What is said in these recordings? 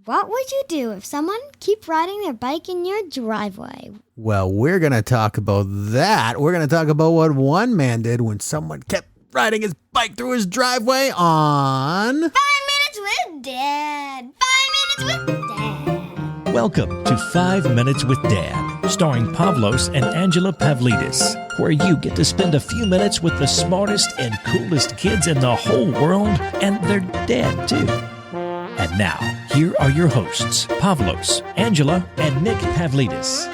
What would you do if someone keep riding their bike in your driveway? Well, we're going to talk about that. We're going to talk about what one man did when someone kept riding his bike through his driveway on 5 Minutes with Dad. 5 Minutes with Dad. Welcome to 5 Minutes with Dad, starring Pavlos and Angela Pavlidis, where you get to spend a few minutes with the smartest and coolest kids in the whole world, and their dad, too. And now, here are your hosts, Pavlos, Angela, and Nick Pavlidis.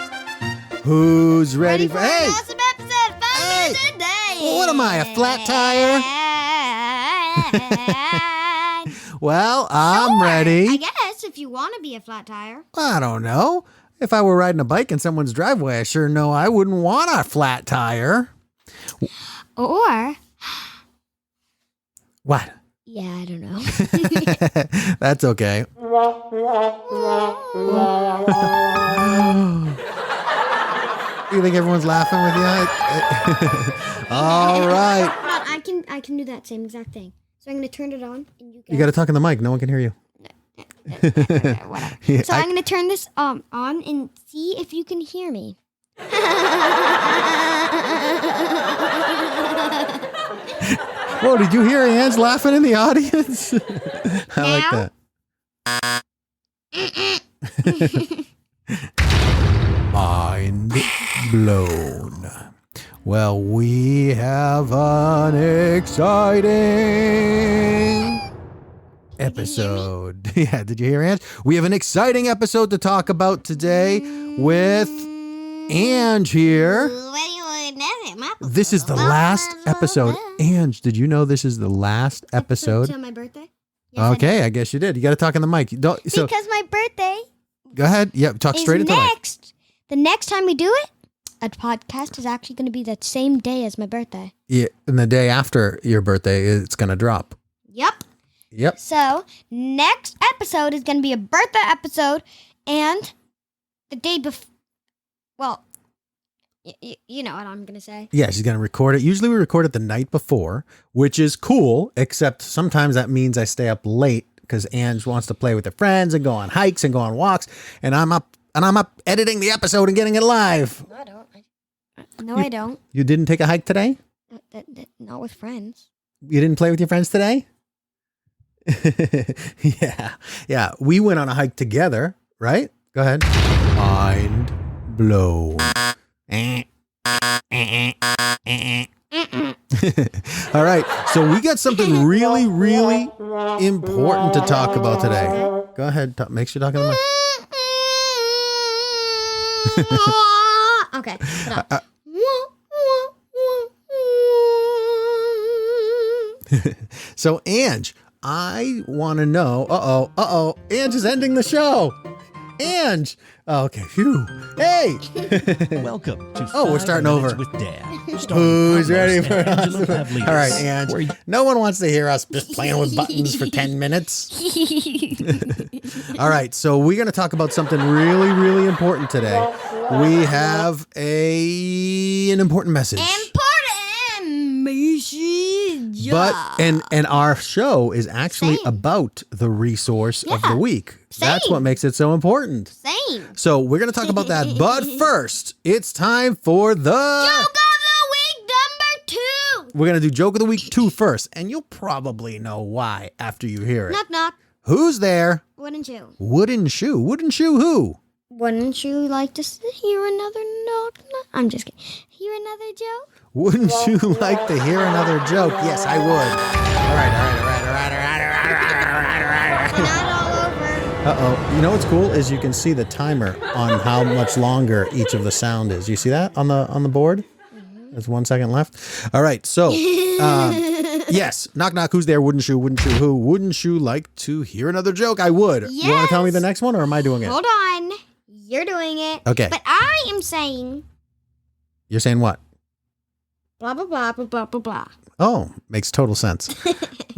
Who's ready for... Hey! Awesome episode, 5 Minutes a Day. What am I, a flat tire? Well, I'm ready. I guess, if you want to be a flat tire. I don't know. If I were riding a bike in someone's driveway, I sure know I wouldn't want a flat tire. Or... What? Yeah, I don't know. That's okay. You think everyone's laughing with you? All right. I can do that same exact thing. So I'm going to turn it on. And you got to talk in the mic. No one can hear you. Whatever. Yeah, so I'm going to turn this on and see if you can hear me. Whoa, did you hear Ange laughing in the audience? I like that. Mind blown. Well, we have an exciting episode. Yeah, did you hear Ange? We have an exciting episode to talk about today with Ange here. This is the last episode. Ange, did you know this is the last episode? Until my birthday? Yes, okay, I guess you did. You got to talk in the mic. Because my birthday. Go ahead. Yeah, talk straight into the mic. The next time we do it, a podcast is actually going to be that same day as my birthday. Yeah, and the day after your birthday, it's going to drop. Yep. So next episode is going to be a birthday episode, and the day before. Well. You know what I'm going to say. Yeah, she's going to record it. Usually we record it the night before, which is cool, except sometimes that means I stay up late because Ange wants to play with her friends and go on hikes and go on walks, and I'm up editing the episode and getting it live. No, I don't. I don't. You didn't take a hike today? Not with friends. You didn't play with your friends today? Yeah. We went on a hike together, right? Go ahead. Mind blown. All right, so we got something really, really important to talk about today. Go ahead, make sure you're talking to the Okay. So, Ange, I want to know. Ange is ending the show. Ange. Oh, okay. Phew. Hey. Welcome to we're starting over with Dad. Who's ready for us? Pavlidis, all right, Ange. No one wants to hear us just playing with buttons for 10 minutes. All right, so we're going to talk about something really, really important today. We have an important message. But and our show is actually about the resource of the week. That's what makes it so important. So we're going to talk about that. But first, it's time for the Joke of the Week number 2. We're going to do Joke of the Week 2 first. And you'll probably know why after you hear it. Knock, knock. Who's there? Wooden shoe. Wooden shoe. Wooden shoe who? Wouldn't you like to hear another knock, knock? I'm just kidding. Hear another joke? Wouldn't you like to hear another joke? Yes, I would. All right. Not all over. Uh-oh. You know what's cool is you can see the timer on how much longer each of the sound is. You see that on the board? Mm-hmm. There's 1 second left. All right. So, yes. Knock, knock. Who's there? Wouldn't you who? Wouldn't you like to hear another joke? I would. Yes. You want to tell me the next one or am I doing it? Hold on. You're doing it. Okay. But I am saying. You're saying what? Blah, blah, blah, blah, blah, blah, blah. Oh, makes total sense.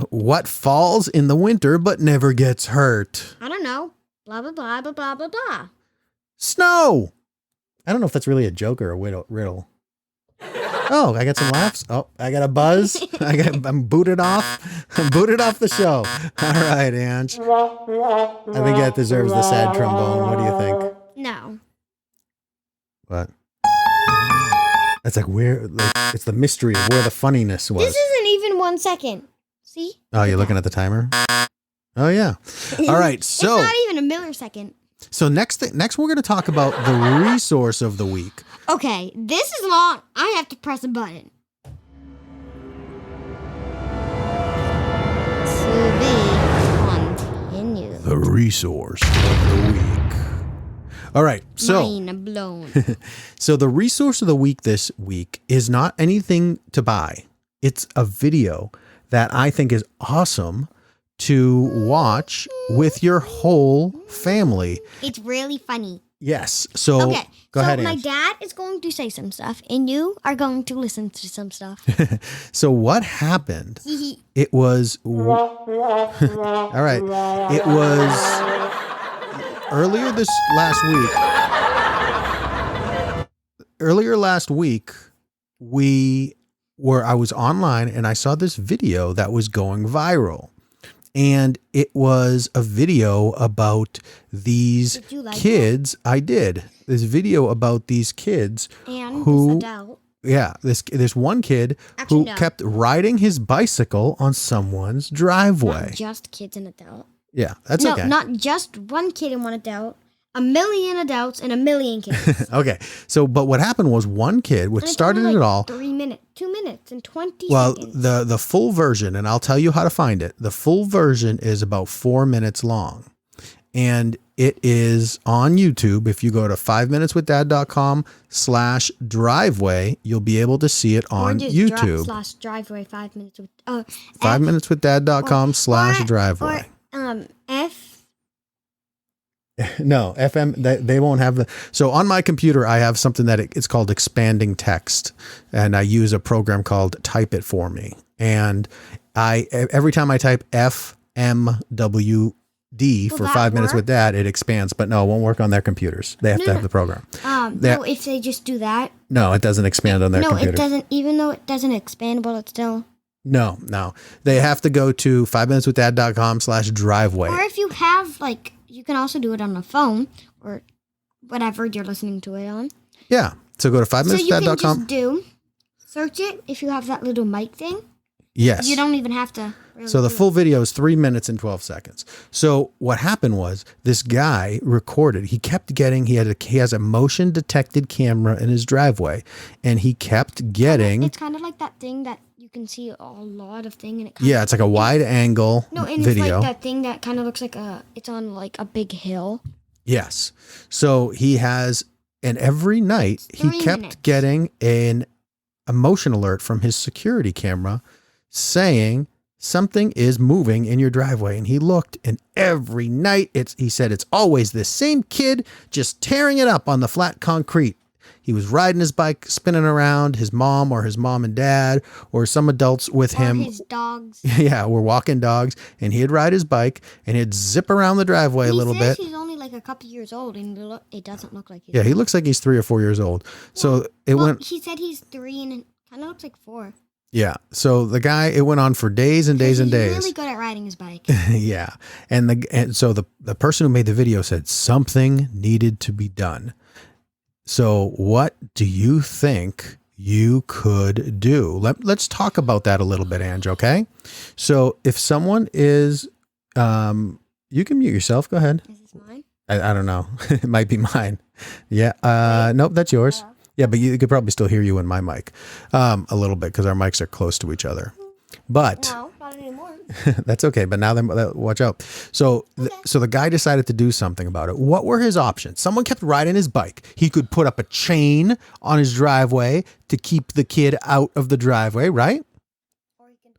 What falls in the winter but never gets hurt? I don't know. Blah, blah, blah, blah, blah, blah, blah. Snow. I don't know if that's really a joke or a riddle. Oh, I got some laughs. Oh, I got a buzz. I'm booted off. I'm booted off the show. All right, Ange. I think that deserves the sad trombone. What do you think? No. What? That's like where, it's the mystery of where the funniness was. This isn't even 1 second. See? Oh, you're looking at the timer? Oh, yeah. All right, so. It's not even a millisecond. So next we're going to talk about the resource of the week. Okay, this is long. I have to press a button. To be continued. The resource of the week. All right, so Mind blown. so the resource of the week this week is not anything to buy. It's a video that I think is awesome to watch with your whole family. It's really funny. Yes. So Okay, go ahead, my Ange. dad is going to say some stuff, and you are going to listen to some stuff. So what happened? It was all right. It was earlier last week, I was online and I saw this video that was going viral. And it was a video about these kids. I did. This video about these kids And who, this adult. yeah, this one kid who kept riding his bicycle on someone's driveway. Not just kids and adults. Yeah, that's okay. No, not just one kid and one adult. 1,000,000 adults and 1,000,000 kids. Okay, so but what happened was one kid, which started it all. 3 minutes, 2 minutes, and 20 Well, seconds. the full version, and I'll tell you how to find it. The full version is about 4 minutes long, and it is on YouTube. If you go to 5minuteswithdad.com/driveway, you'll be able to see it on YouTube. /driveway 5 minutes with 5minuteswithdad.com/driveway. Or F. No, FM, they won't have the. So on my computer, I have something that it's called expanding text, and I use a program called Type It For Me. And every time I type FMWD for 5 minutes with Dad, it expands. But no, it won't work on their computers. They have to have the program. No, if they just do that. No, it doesn't expand on their computer. No, it doesn't. Even though it doesn't expand, well, it's still. No. They have to go to 5minuteswithdad.com/driveway. Or if you have you can also do it on a phone or whatever you're listening to it on. Yeah. So go to 5minuteswithdad.com. So you can just search it if you have that little mic thing. Yes. You don't even have to. Really So the full video is 3 minutes and 12 seconds. So what happened was this guy recorded. He has a motion detected camera in his driveway, and he kept getting. It's kind of like that thing that you can see a lot of thing, and it. Yeah, it's like a wide angle No, and video. it's like that thing that kind of looks like it's on like a big hill. Yes. So he has, and every night he kept getting an emotion alert from his security camera saying something is moving in your driveway. And he looked, and every night he said it's always this same kid just tearing it up on the flat concrete. He was riding his bike, spinning around. His mom and dad or some adults with him. His dogs. Yeah, were walking dogs, and he'd ride his bike and he'd zip around the driveway a little bit. He's only like a couple years old, and it doesn't look like he's. Yeah, he looks like he's 3 or 4 years old. So it went. He said he's 3, and it kind of looks like 4. Yeah. So the guy, it went on for days and days and days. He's really good at riding his bike. Yeah. And so the person who made the video said something needed to be done. So what do you think you could do? Let's talk about that a little bit, Ange, okay? So if someone is, you can mute yourself. Go ahead. Is this mine? I don't know. It might be mine. Yeah. Nope, that's yours. Yeah, but you could probably still hear you in my mic a little bit because our mics are close to each other. But No, not anymore. that's okay. But now watch out. So, so the guy decided to do something about it. What were his options? Someone kept riding his bike. He could put up a chain on his driveway to keep the kid out of the driveway, right? Or he can.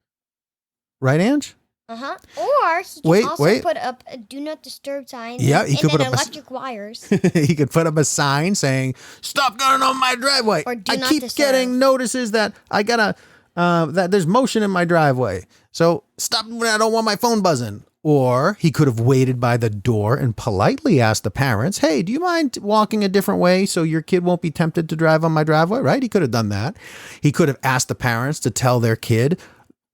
Right, Ange? Or he can also put up a do not disturb sign. Yeah, he could put up electric wires. He could put up a sign saying, "Stop going on my driveway." Or do I not keep disturb. getting notices that that there's motion in my driveway. So stop. I don't want my phone buzzing. Or he could have waited by the door and politely asked the parents, hey, do you mind walking a different way so your kid won't be tempted to drive on my driveway, right? He could have done that. He could have asked the parents to tell their kid,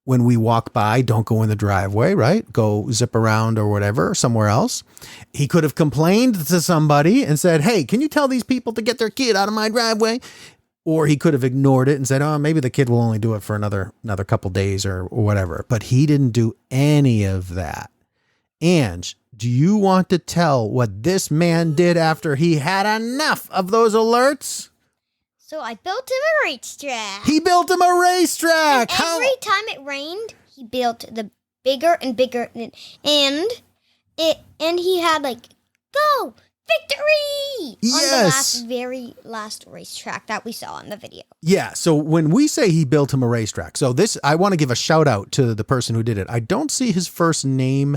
when we walk by, don't go in the driveway, right? Go zip around or whatever, somewhere else. He could have complained to somebody and said, hey, can you tell these people to get their kid out of my driveway? Or he could have ignored it and said, oh, maybe the kid will only do it for another couple days or whatever. But he didn't do any of that. Ange, do you want to tell what this man did after he had enough of those alerts? So I built him a racetrack. He built him a racetrack. And every time it rained, he built the bigger and bigger, and he had like, go victory yes. on the very last racetrack that we saw in the video. Yeah. So when we say he built him a racetrack, so this, I want to give a shout out to the person who did it. I don't see his first name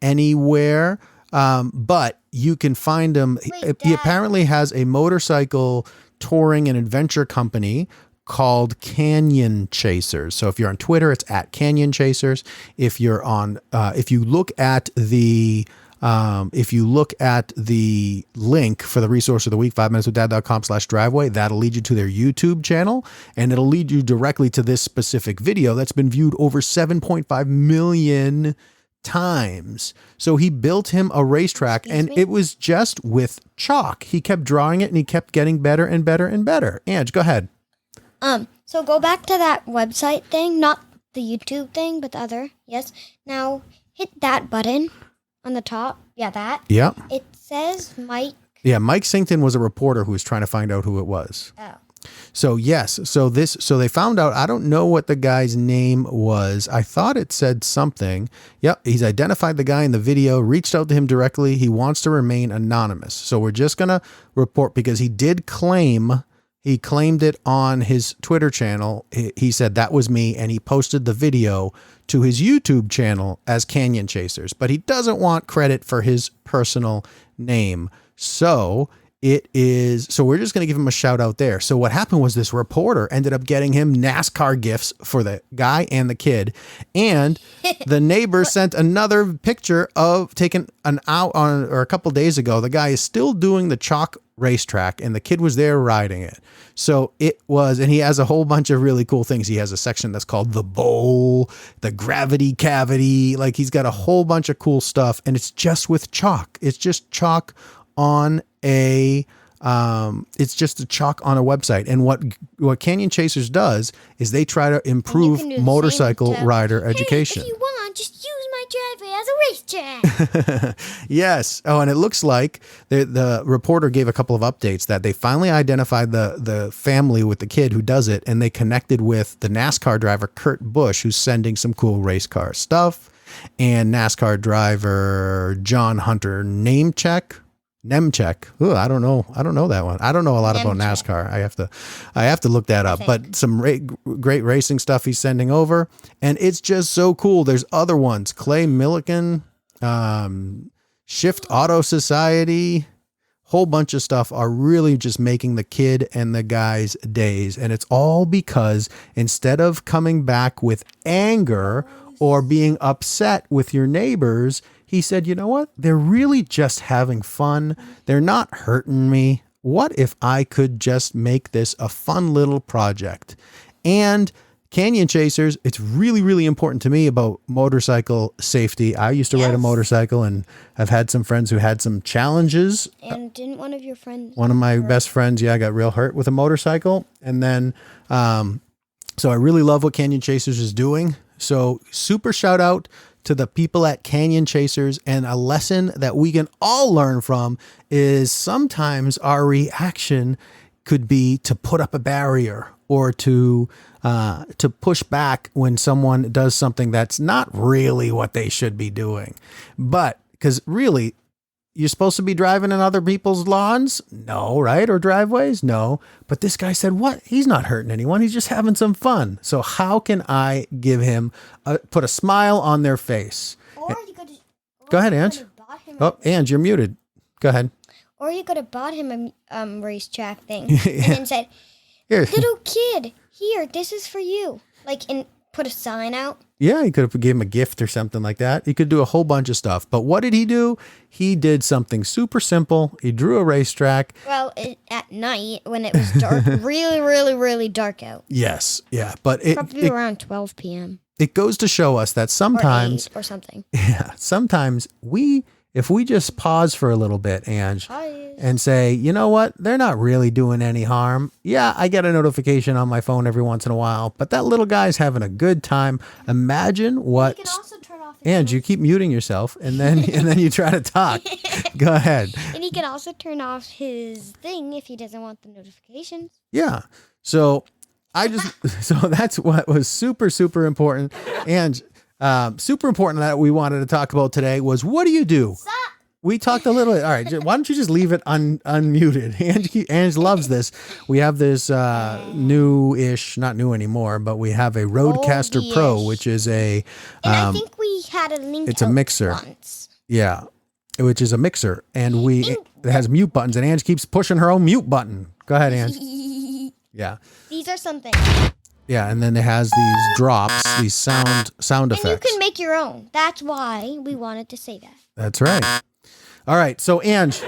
anywhere, but you can find him. He apparently has a motorcycle touring and adventure company called Canyon Chasers. So if you're on Twitter, it's at Canyon Chasers. If you're on, if you look at the link for the resource of the week, 5minuteswithdad.com/driveway, that'll lead you to their YouTube channel, and it'll lead you directly to this specific video that's been viewed over 7.5 million times. So he built him a racetrack, and it was just with chalk. He kept drawing it and he kept getting better and better and better. Ange, go ahead. So go back to that website thing, not the YouTube thing, but the other. Yes. Now hit that button on the top. Yeah, that. Yeah. It says Mike. Yeah, Mike Sington was a reporter who was trying to find out who it was. Oh. So yes, so they found out, I don't know what the guy's name was. I thought it said something. Yep. He's identified the guy in the video, reached out to him directly. He wants to remain anonymous. So we're just going to report, because he claimed it on his Twitter channel. He said that was me, and he posted the video to his YouTube channel as Canyon Chasers, but he doesn't want credit for his personal name. So we're just going to give him a shout out there. So what happened was this reporter ended up getting him NASCAR gifts for the guy and the kid. And the neighbor sent another picture of taken an hour or a couple days ago. The guy is still doing the chalk racetrack, and the kid was there riding it. So and he has a whole bunch of really cool things. He has a section that's called the bowl, the gravity cavity. Like, he's got a whole bunch of cool stuff, and it's just with chalk. It's just chalk on a website. And what Canyon Chasers does is they try to improve motorcycle rider education. If you want, just use my driveway as a racetrack. Yes. Oh, and it looks like the reporter gave a couple of updates that they finally identified the family with the kid who does it, and they connected with the NASCAR driver Kurt Busch, who's sending some cool race car stuff, and NASCAR driver John Hunter Nemechek. Ooh, I don't know that one. I don't know a lot about NASCAR. I have to look that up. But some great racing stuff he's sending over, and it's just so cool. There's other ones. Clay Milliken, Shift Auto Society, whole bunch of stuff are really just making the kid and the guy's days. And it's all because instead of coming back with anger or being upset with your neighbors, he said, you know what? They're really just having fun. They're not hurting me. What if I could just make this a fun little project? And Canyon Chasers, it's really, really important to me about motorcycle safety. I used to ride a motorcycle, and I've had some friends who had some challenges. And didn't one of your friends? One of my best friends, got real hurt with a motorcycle. And then, so I really love what Canyon Chasers is doing. So super shout out to the people at Canyon Chasers. And a lesson that we can all learn from is sometimes our reaction could be to put up a barrier or to push back when someone does something that's not really what they should be doing. But because really, you're supposed to be driving in other people's lawns? No, right? Or driveways? No. But this guy said, what? He's not hurting anyone. He's just having some fun. So how can I give him, put a smile on their face? Or you could go ahead, Ange. Oh, Ange, you're muted. Go ahead. Or you could have bought him a racetrack thing and then said, little kid, here, this is for you. Like, put a sign out. Yeah, he could have given him a gift or something like that. He could do a whole bunch of stuff. But what did he do? He did something super simple. He drew a racetrack. Well, at night when it was dark, really, really, really dark out. Yes, yeah. But probably around 12 p.m. It goes to show us that sometimes... Or something. Yeah, sometimes if we just pause for a little bit, Ange, and say, you know what, they're not really doing any harm. Yeah, I get a notification on my phone every once in a while, but that little guy's having a good time. Imagine what... You can also turn off Ange, you keep muting yourself, and then you try to talk. Go ahead. And he can also turn off his thing if he doesn't want the notifications. Yeah. So so that's what was super, super important. And super important that we wanted to talk about today was, what do you do? Stop. We talked a little bit. All right. Why don't you just leave it unmuted? Ange loves this. We have this new-ish, not new anymore, but we have a Rodecaster Pro, which is a... and I think we had a link. It's a mixer. Once. Yeah. Which is a mixer. And it has mute buttons, and Ange keeps pushing her own mute button. Go ahead, Ange. Yeah. These are something. Yeah, and then it has these drops, these sound effects. And you can make your own. That's why we wanted to say that. That's right. All right, so Ange,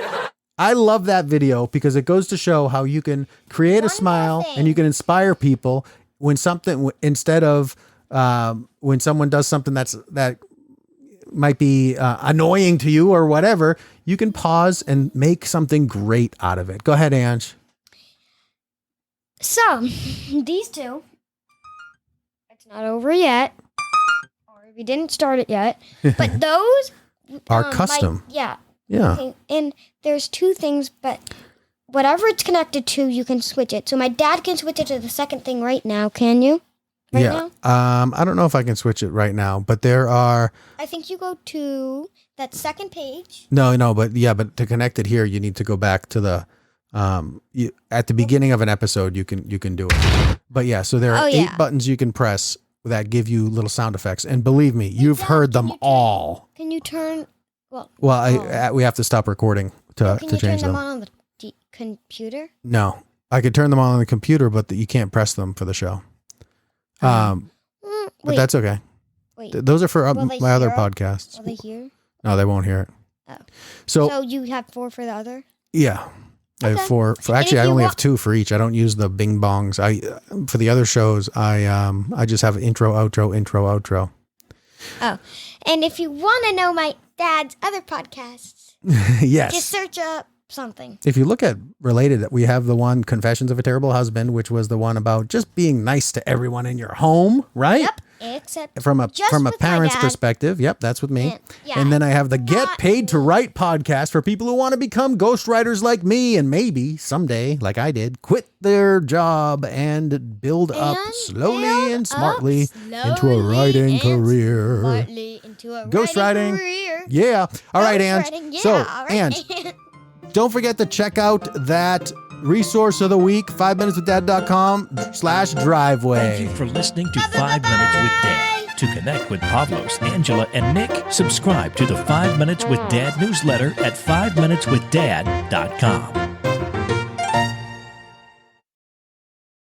I love that video because it goes to show how you can create a smile and you can inspire people when instead of when someone does something that might be annoying to you or whatever, you can pause and make something great out of it. Go ahead, Ange. So, these two, it's not over yet, or we didn't start it yet, but those are custom. Yeah. Okay. And there's two things, but whatever it's connected to, you can switch it. So my dad can switch it to the second thing right now. Can you? Now? I don't know if I can switch it right now, but there are... I think you go to that second page. No, but to connect it here, you need to go back to the... at the beginning of an episode, you can do it. But yeah, so there are 8 buttons you can press that give you little sound effects. And believe me, you've heard them all. Can you turn... we have to stop recording to change them. Can you turn them on the computer? No, I could turn them on the computer, but you can't press them for the show. But that's okay. Wait, those are for my other podcasts. Will they hear? No, they won't hear it. Oh, so you have 4 for the other? Yeah, I have 4. Actually, I only have 2 for each. I don't use the bing bongs. For the other shows, I just have intro, outro. Oh, and if you want to know my dad's other podcasts, yes, just search up something. If you look at related, we have the one Confessions of a Terrible Husband, which was the one about just being nice to everyone in your home, right? Yep. Except from a parent's perspective. Yep, that's with me. And then I have the Get Paid to Write podcast for people who want to become ghostwriters like me and maybe someday, like I did, quit their job and build up slowly and smartly into a writing career. Ghostwriting. Yeah. All right, Ange. So, Ange, don't forget to check out that resource of the week, 5minuteswithdad.com/driveway. Thank you for listening to 5 Minutes with Dad. To connect with Pavlos, Angela, and Nick, subscribe to the 5 Minutes with Dad newsletter at 5minuteswithdad.com.